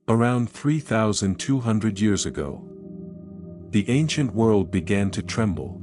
Around 3,200 years ago, the ancient world began to tremble.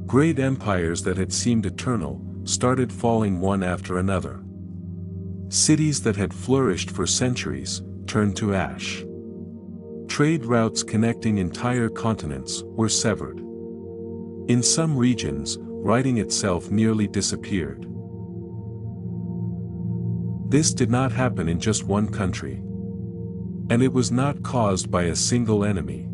Great empires that had seemed eternal started falling one after another. Cities that had flourished for centuries turned to ash. Trade routes connecting entire continents were severed. In some regions, writing itself nearly disappeared. This did not happen in just one country. And it was not caused by a single enemy.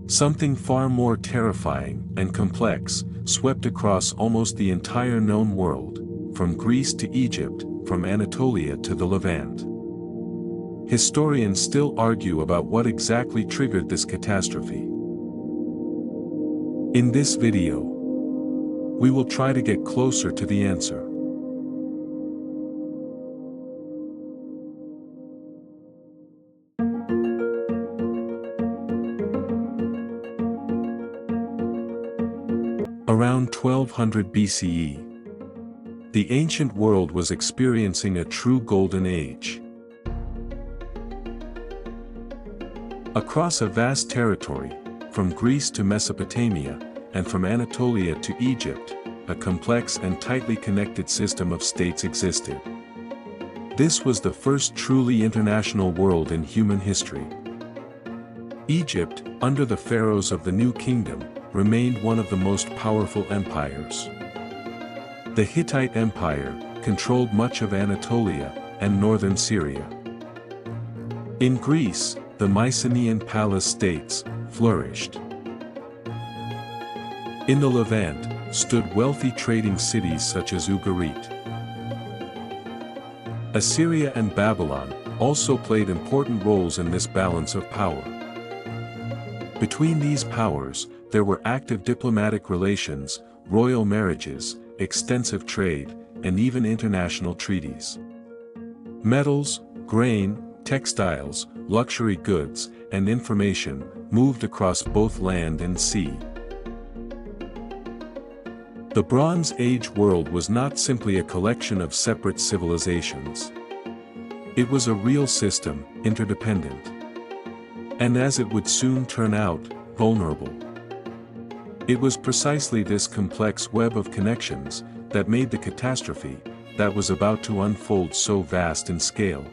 Something far more terrifying and complex swept across almost the entire known world, from Greece to Egypt, from Anatolia to the Levant. Historians still argue about what exactly triggered this catastrophe. In this video, we will try to get closer to the answer. Around 1200 BCE, the ancient world was experiencing a true golden age. Across a vast territory, from Greece to Mesopotamia, and from Anatolia to Egypt, a complex and tightly connected system of states existed. This was the first truly international world in human history. Egypt, under the pharaohs of the New Kingdom, remained one of the most powerful empires. The Hittite Empire controlled much of Anatolia and northern Syria. In Greece, the Mycenaean palace states flourished. In the Levant stood wealthy trading cities such as Ugarit. Assyria and Babylon also played important roles in this balance of power. Between these powers, there were active diplomatic relations, royal marriages, extensive trade, and even international treaties. Metals, grain, textiles, luxury goods, and information moved across both land and sea. The Bronze Age world was not simply a collection of separate civilizations. It was a real system, interdependent. And as it would soon turn out, vulnerable. It was precisely this complex web of connections that made the catastrophe that was about to unfold so vast in scale.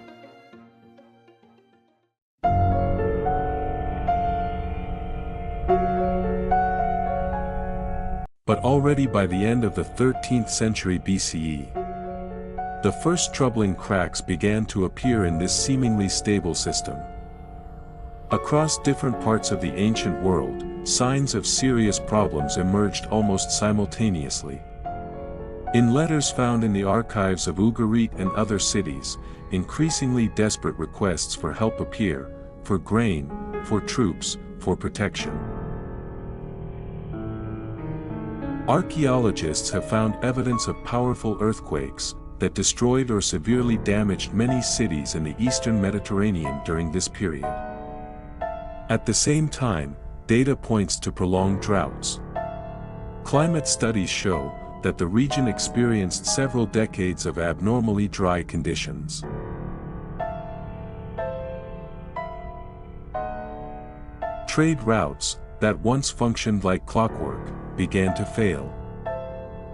But already by the end of the 13th century BCE, the first troubling cracks began to appear in this seemingly stable system. Across different parts of the ancient world, signs of serious problems emerged almost simultaneously. In letters found in the archives of Ugarit and other cities, increasingly desperate requests for help appear, for grain, for troops, for protection. Archaeologists have found evidence of powerful earthquakes that destroyed or severely damaged many cities in the eastern Mediterranean during this period. At the same time, data points to prolonged droughts. Climate studies show that the region experienced several decades of abnormally dry conditions. Trade routes, that once functioned like clockwork, began to fail.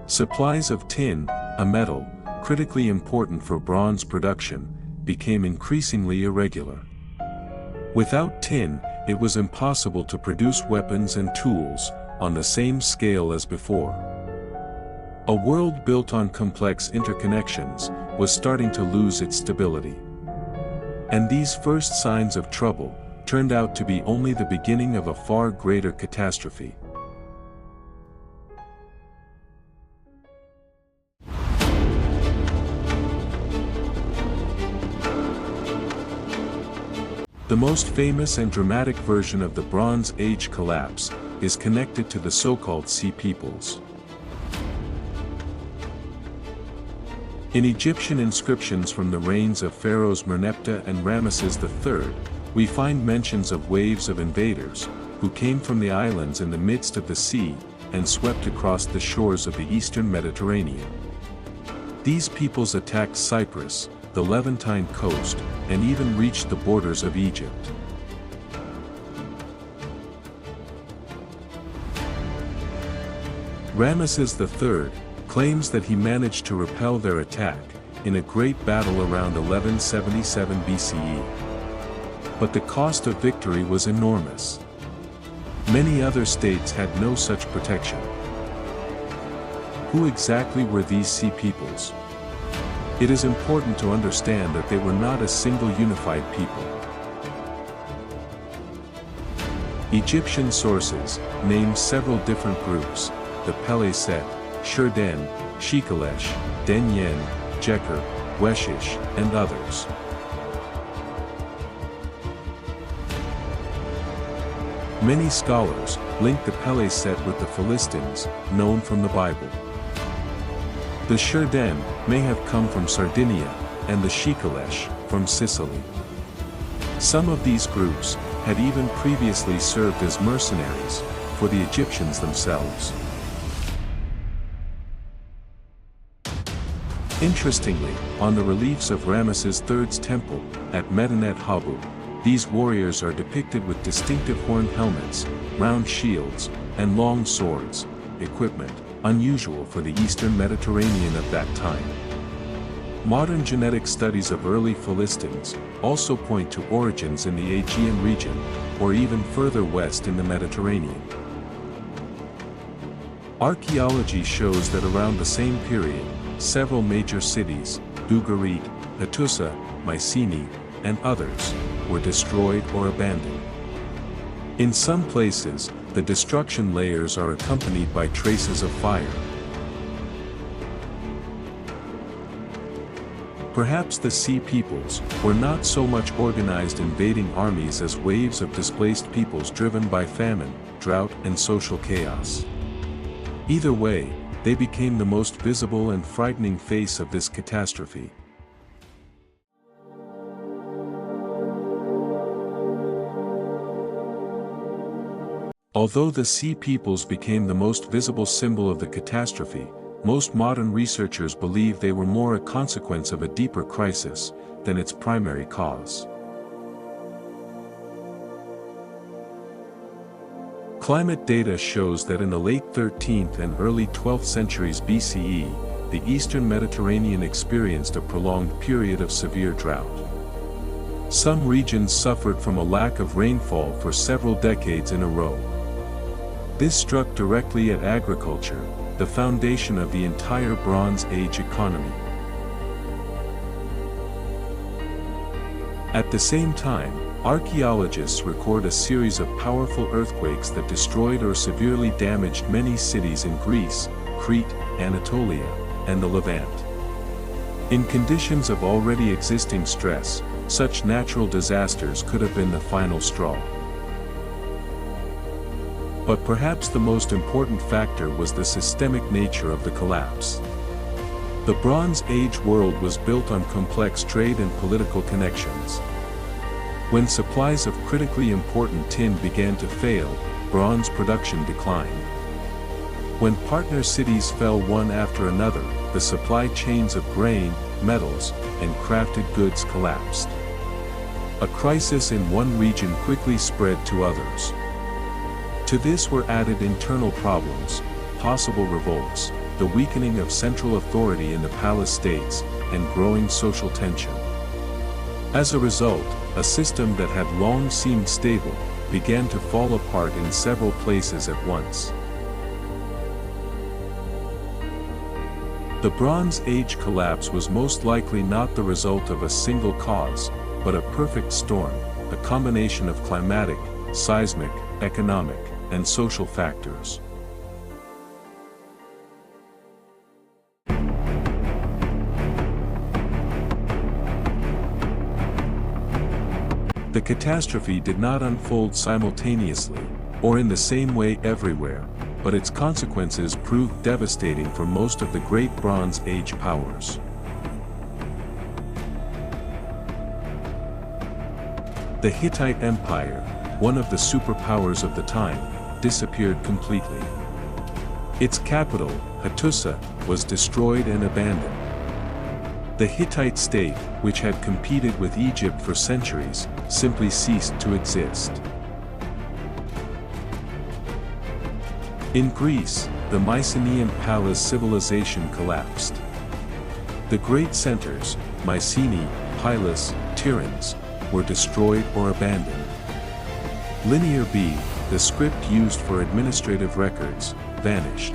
Supplies of tin, a metal, critically important for bronze production, became increasingly irregular. Without tin, it was impossible to produce weapons and tools on the same scale as before. A world built on complex interconnections was starting to lose its stability. And these first signs of trouble turned out to be only the beginning of a far greater catastrophe. The most famous and dramatic version of the Bronze Age collapse is connected to the so-called Sea Peoples. In Egyptian inscriptions from the reigns of pharaohs Merneptah and Ramesses III, we find mentions of waves of invaders, who came from the islands in the midst of the sea, and swept across the shores of the eastern Mediterranean. These peoples attacked Cyprus, the Levantine coast, and even reached the borders of Egypt. Ramesses III claims that he managed to repel their attack in a great battle around 1177 BCE. But the cost of victory was enormous. Many other states had no such protection. Who exactly were these sea peoples? It is important to understand that they were not a single unified people. Egyptian sources name several different groups: the Peleset, Shurden, Shikalesh, Denyen, Jeker, Weshish, and others. Many scholars link the Peleset with the Philistines, known from the Bible. The Shurden may have come from Sardinia, and the Shikalesh from Sicily. Some of these groups had even previously served as mercenaries for the Egyptians themselves. Interestingly, on the reliefs of Ramesses III's temple at Medinet Habu, these warriors are depicted with distinctive horned helmets, round shields, and long swords, equipment unusual for the eastern Mediterranean of that time. Modern genetic studies of early Philistines also point to origins in the Aegean region, or even further west in the Mediterranean. Archaeology shows that around the same period, several major cities, Ugarit, Hattusa, Mycenae, and others, were destroyed or abandoned. In some places, the destruction layers are accompanied by traces of fire. Perhaps the sea peoples were not so much organized invading armies as waves of displaced peoples driven by famine, drought, and social chaos. Either way, they became the most visible and frightening face of this catastrophe. Although the sea peoples became the most visible symbol of the catastrophe, most modern researchers believe they were more a consequence of a deeper crisis than its primary cause. Climate data shows that in the late 13th and early 12th centuries BCE, the eastern Mediterranean experienced a prolonged period of severe drought. Some regions suffered from a lack of rainfall for several decades in a row. This struck directly at agriculture, the foundation of the entire Bronze Age economy. At the same time, archaeologists record a series of powerful earthquakes that destroyed or severely damaged many cities in Greece, Crete, Anatolia, and the Levant. In conditions of already existing stress, such natural disasters could have been the final straw. But perhaps the most important factor was the systemic nature of the collapse. The Bronze Age world was built on complex trade and political connections. When supplies of critically important tin began to fail, bronze production declined. When partner cities fell one after another, the supply chains of grain, metals, and crafted goods collapsed. A crisis in one region quickly spread to others. To this were added internal problems, possible revolts, the weakening of central authority in the palace states, and growing social tension. As a result, a system that had long seemed stable began to fall apart in several places at once. The Bronze Age collapse was most likely not the result of a single cause, but a perfect storm, a combination of climatic, seismic, economic, and social factors. The catastrophe did not unfold simultaneously, or in the same way everywhere, but its consequences proved devastating for most of the great Bronze Age powers. The Hittite Empire, one of the superpowers of the time, disappeared completely. Its capital, Hattusa, was destroyed and abandoned. The Hittite state, which had competed with Egypt for centuries, simply ceased to exist. In Greece, the Mycenaean palace civilization collapsed. The great centers, Mycenae, Pylos, Tiryns, were destroyed or abandoned. Linear B, the script used for administrative records, vanished.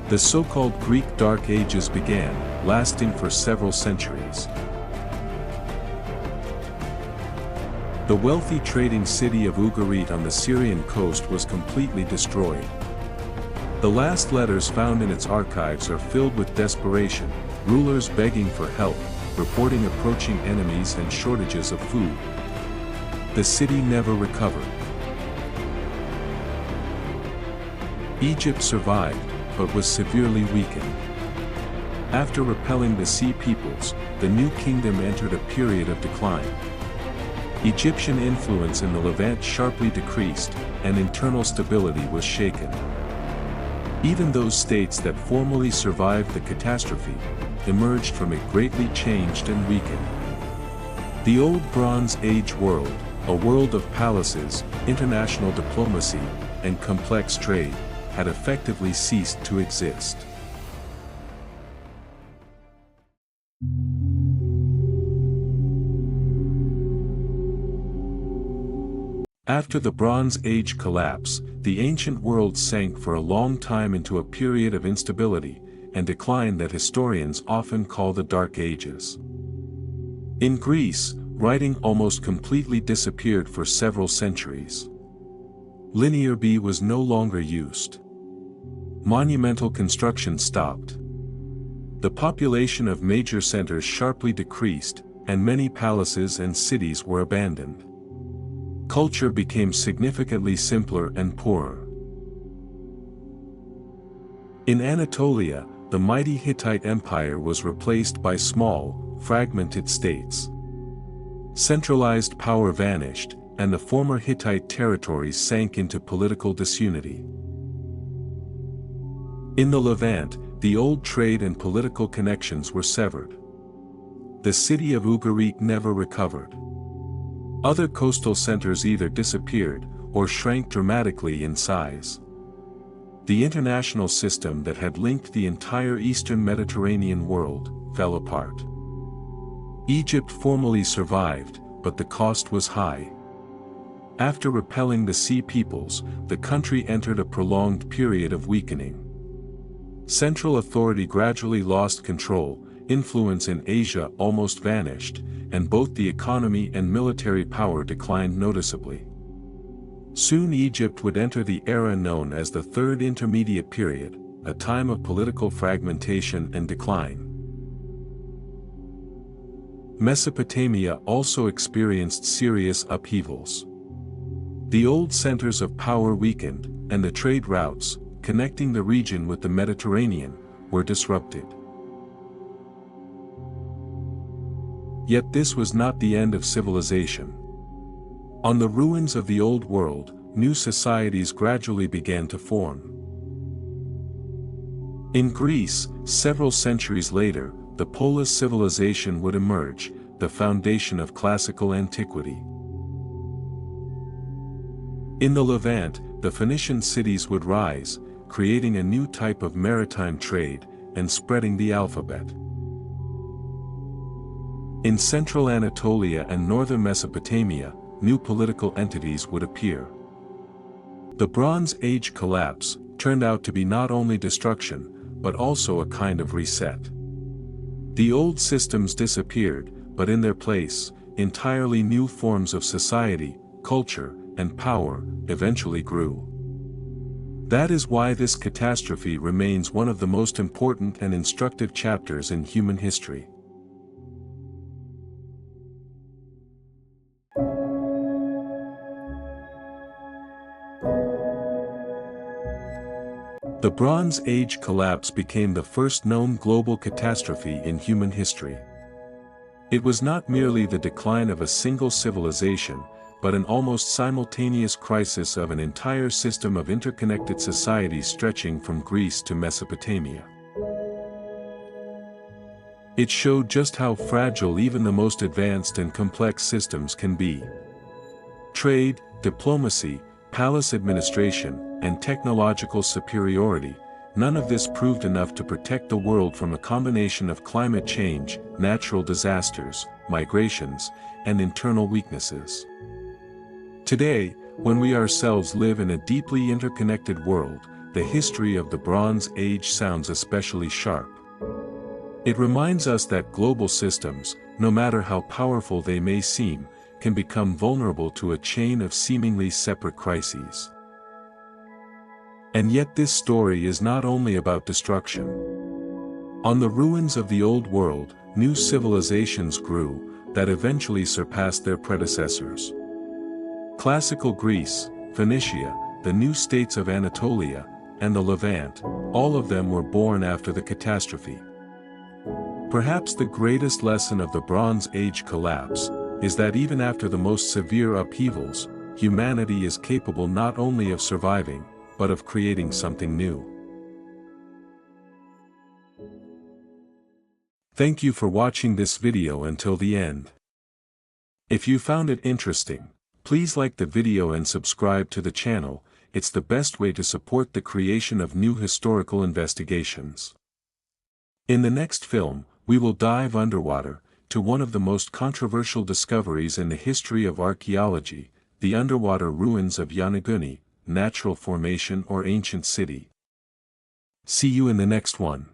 The so-called Greek Dark Ages began, lasting for several centuries. The wealthy trading city of Ugarit on the Syrian coast was completely destroyed. The last letters found in its archives are filled with desperation, rulers begging for help, reporting approaching enemies and shortages of food. The city never recovered. Egypt survived, but was severely weakened. After repelling the Sea Peoples, the new kingdom entered a period of decline. Egyptian influence in the Levant sharply decreased, and internal stability was shaken. Even those states that formally survived the catastrophe, emerged from it greatly changed and weakened. The Old Bronze Age world, a world of palaces, international diplomacy, and complex trade, had effectively ceased to exist. After the Bronze Age collapse, the ancient world sank for a long time into a period of instability and decline that historians often call the Dark Ages. In Greece, writing almost completely disappeared for several centuries. Linear B was no longer used. Monumental construction stopped. The population of major centers sharply decreased, and many palaces and cities were abandoned. Culture became significantly simpler and poorer. In Anatolia, the mighty Hittite Empire was replaced by small, fragmented states. Centralized power vanished, and the former Hittite territories sank into political disunity. In the Levant, the old trade and political connections were severed. The city of Ugarit never recovered. Other coastal centers either disappeared, or shrank dramatically in size. The international system that had linked the entire eastern Mediterranean world fell apart. Egypt formally survived, but the cost was high. After repelling the Sea Peoples, the country entered a prolonged period of weakening. Central authority gradually lost control, influence in Asia almost vanished, and both the economy and military power declined noticeably. Soon Egypt would enter the era known as the Third Intermediate Period, a time of political fragmentation and decline. Mesopotamia also experienced serious upheavals. The old centers of power weakened, and the trade routes, connecting the region with the Mediterranean, were disrupted. Yet this was not the end of civilization. On the ruins of the old world, new societies gradually began to form. In Greece, several centuries later, the Polis civilization would emerge, the foundation of classical antiquity. In the Levant, the Phoenician cities would rise, creating a new type of maritime trade, and spreading the alphabet. In central Anatolia and northern Mesopotamia, new political entities would appear. The Bronze Age collapse turned out to be not only destruction, but also a kind of reset. The old systems disappeared, but in their place, entirely new forms of society, culture, and power eventually grew. That is why this catastrophe remains one of the most important and instructive chapters in human history. The Bronze Age collapse became the first known global catastrophe in human history. It was not merely the decline of a single civilization, but an almost simultaneous crisis of an entire system of interconnected societies stretching from Greece to Mesopotamia. It showed just how fragile even the most advanced and complex systems can be. Trade, diplomacy, palace administration, and technological superiority, none of this proved enough to protect the world from a combination of climate change, natural disasters, migrations, and internal weaknesses. Today, when we ourselves live in a deeply interconnected world, the history of the Bronze Age sounds especially sharp. It reminds us that global systems, no matter how powerful they may seem, can become vulnerable to a chain of seemingly separate crises. And yet this story is not only about destruction. On the ruins of the old world, new civilizations grew, that eventually surpassed their predecessors. Classical Greece, Phoenicia, the new states of Anatolia, and the Levant, all of them were born after the catastrophe. Perhaps the greatest lesson of the Bronze Age collapse is that even after the most severe upheavals, humanity is capable not only of surviving, but of creating something new. Thank you for watching this video until the end. If you found it interesting, please like the video and subscribe to the channel. It's the best way to support the creation of new historical investigations. In the next film, we will dive underwater, to one of the most controversial discoveries in the history of archaeology, the underwater ruins of Yonaguni, natural formation or ancient city. See you in the next one.